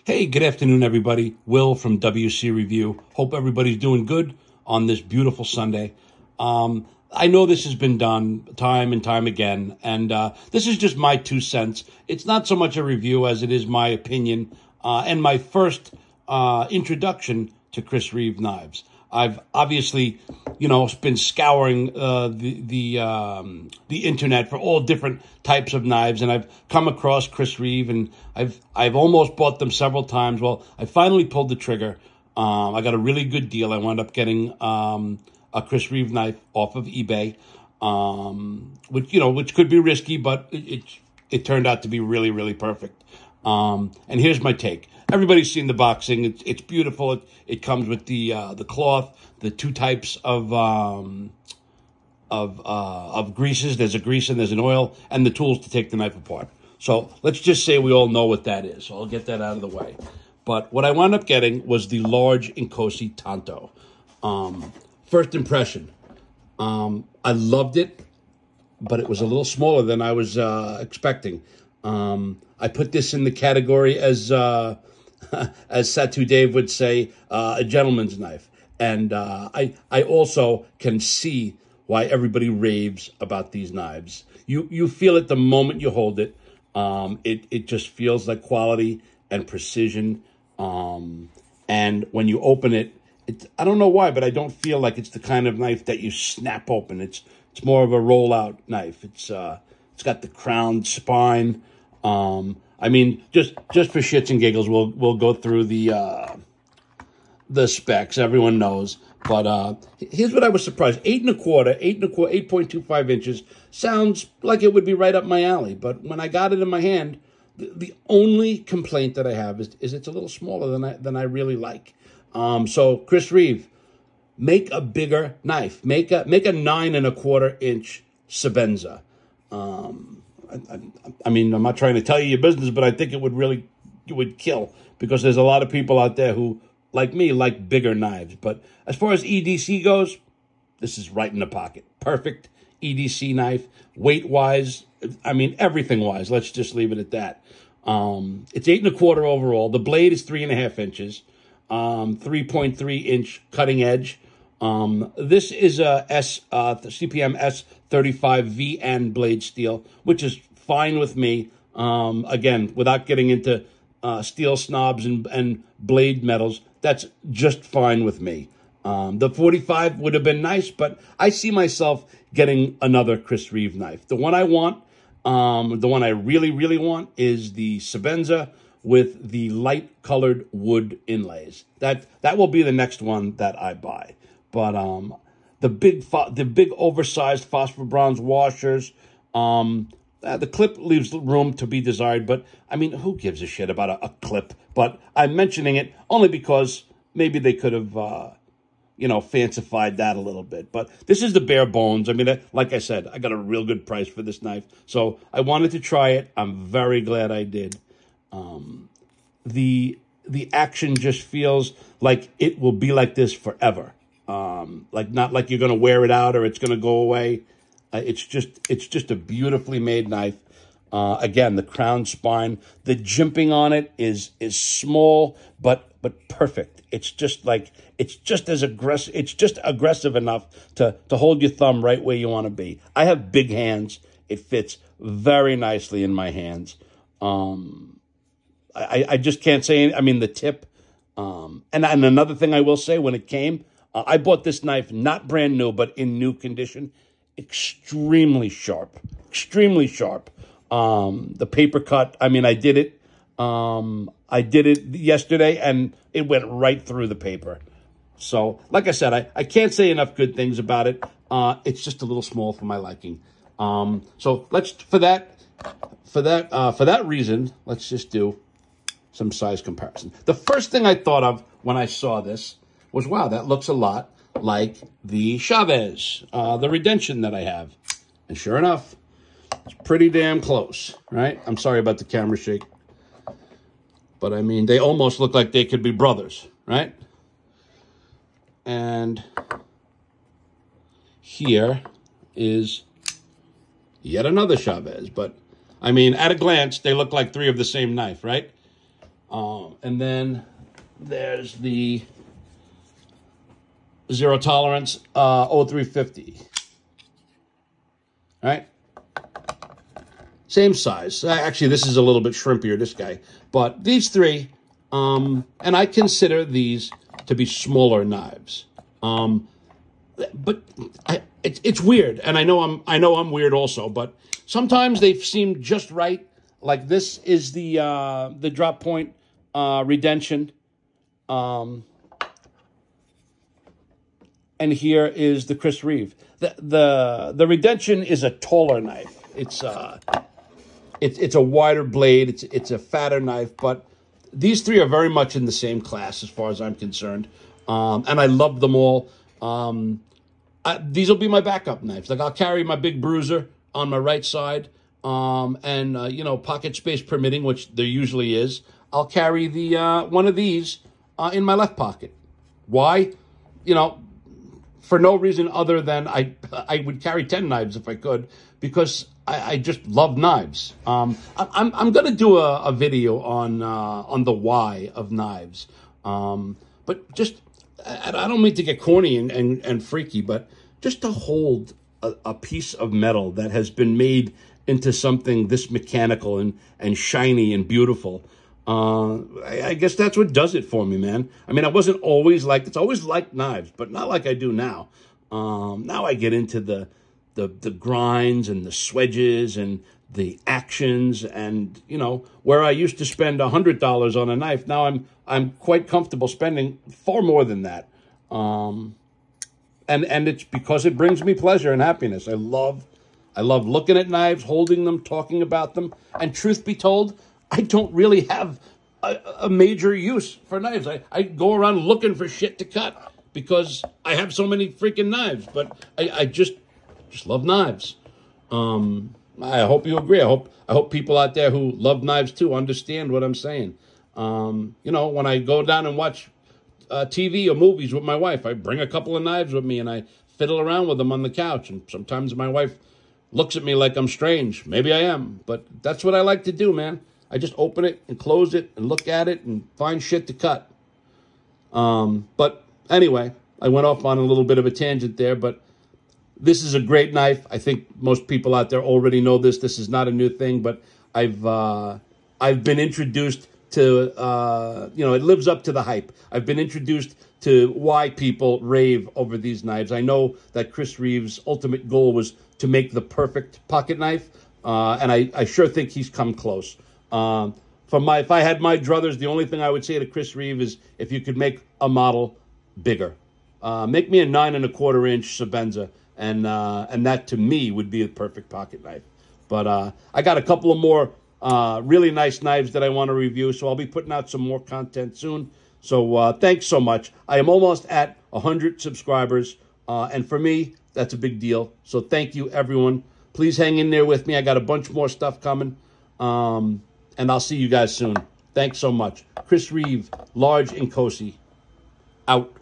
Hey, good afternoon, everybody. Will from WC Review. Hope everybody's doing good on this beautiful Sunday. I know this has been done time and time again, and this is just my 2 cents. It's not so much a review as it is my opinion and my first introduction to Chris Reeve knives. I've obviously, been scouring the internet for all different types of knives, and I've come across Chris Reeve, and I've almost bought them several times. Well, I finally pulled the trigger. I got a really good deal. I wound up getting a Chris Reeve knife off of eBay, which could be risky, but it turned out to be really, really perfect. And here's my take. Everybody's seen the boxing. It's beautiful. It comes with the cloth, the 2 types of greases. There's a grease and there's an oil, and the tools to take the knife apart. So let's just say we all know what that is. So I'll get that out of the way. But what I wound up getting was the large INKOSI TANTO. First impression, I loved it, but it was a little smaller than I was expecting. I put this in the category as Satu Dave would say, a gentleman's knife. And I also can see why everybody raves about these knives. You feel it the moment you hold it. It just feels like quality and precision. And when you open it, I don't know why, but I don't feel like it's the kind of knife that you snap open. It's more of a roll-out knife. It's got the crown spine. I mean, just for shits and giggles, we'll go through the specs. Everyone knows, but here's what I was surprised: 8.25 inches sounds like it would be right up my alley. But when I got it in my hand, the only complaint that I have is it's a little smaller than I really like. So Chris Reeve, make a bigger knife. Make a 9.25 inch Sebenza. I mean, I'm not trying to tell you your business, but I think it would kill, because there's a lot of people out there who, like me, like bigger knives. But as far as EDC goes, this is right in the pocket. Perfect EDC knife, weight-wise, I mean, everything-wise. Let's just leave it at that. It's 8.25 overall. The blade is 3.5 inches, 3.3 inch cutting edge. This is a CPMS35VN blade steel, which is fine with me. Again, without getting into steel snobs and blade metals, that's just fine with me. The 45 would have been nice, but I see myself getting another Chris Reeve knife. The one I want, the one I really, really want, is the Sebenza with the light-colored wood inlays. That will be the next one that I buy. But the big oversized phosphor bronze washers, the clip leaves room to be desired. But I mean, who gives a shit about a clip? But I'm mentioning it only because maybe they could have, fancified that a little bit. But this is the bare bones. I mean, like I said, I got a real good price for this knife, so I wanted to try it. I'm very glad I did. The action just feels like it will be like this forever. Not like you're going to wear it out or it's going to go away. It's just a beautifully made knife. Again, the crown spine, the jimping on it is small, but perfect. It's just aggressive. It's just aggressive enough to hold your thumb right where you want to be. I have big hands. It fits very nicely in my hands. I just can't say, I mean, the tip. And another thing I will say, when it came, I bought this knife, not brand new, but in new condition. Extremely sharp. Extremely sharp. The paper cut, I mean, I did it yesterday, and it went right through the paper. So, like I said, I can't say enough good things about it. It's just a little small for my liking. So for that reason, let's just do some size comparison. The first thing I thought of when I saw this was, wow, that looks a lot like the Chavez, the Redemption that I have. And sure enough, it's pretty damn close, right? I'm sorry about the camera shake. But I mean, they almost look like they could be brothers, right? And here is yet another Chavez. But I mean, at a glance, they look like 3 of the same knife, right? And then there's the Zero Tolerance 0350. All right. Same size. Actually, this is a little bit shrimpier, this guy. But these three, and I consider these to be smaller knives. But it's weird, and I know I'm weird also. But sometimes they seem just right. Like this is the drop point Redemption, and here is the Chris Reeve. The Redemption is a taller knife. It's a wider blade. It's a fatter knife, but these three are very much in the same class as far as I'm concerned. And I love them all. These will be my backup knives. Like I'll carry my big bruiser on my right side, and you know, pocket space permitting, which there usually is. I'll carry the one of these in my left pocket. Why? You know, for no reason other than I would carry 10 knives if I could, because I just love knives. I'm gonna do a video on the why of knives. But just, I don't mean to get corny and freaky, but just to hold a piece of metal that has been made into something this mechanical and shiny and beautiful, I guess that's what does it for me, man. I mean, I wasn't always like, it's always liked knives, but not like I do now. Now I get into the grinds and the swedges and the actions, and you know, where I used to spend $100 on a knife, now I'm quite comfortable spending far more than that. And it's because it brings me pleasure and happiness. I love looking at knives, holding them, talking about them. And truth be told, I don't really have a major use for knives. I go around looking for shit to cut because I have so many freaking knives. But I just love knives. I hope you agree. I hope people out there who love knives too understand what I'm saying. You know, when I go down and watch TV or movies with my wife, I bring a couple of knives with me and I fiddle around with them on the couch. And sometimes my wife looks at me like I'm strange. Maybe I am, but that's what I like to do, man. I just open it and close it and look at it and find shit to cut. But anyway, I went off on a little bit of a tangent there, but this is a great knife. I think most people out there already know this. This is not a new thing, but I've been introduced to, you know, it lives up to the hype. I've been introduced to why people rave over these knives. I know that Chris Reeve's ultimate goal was to make the perfect pocket knife, and I sure think he's come close. If I had my druthers, the only thing I would say to Chris Reeve is if you could make a model bigger. Make me a 9 1/4 inch Sebenza, and that to me would be a perfect pocket knife. But I got a couple of more really nice knives that I want to review, so I'll be putting out some more content soon. So thanks so much. I am almost at 100 subscribers, and for me, that's a big deal. So thank you, everyone. Please hang in there with me. I got a bunch more stuff coming, and I'll see you guys soon. Thanks so much. Chris Reeve, large INKOSI, out.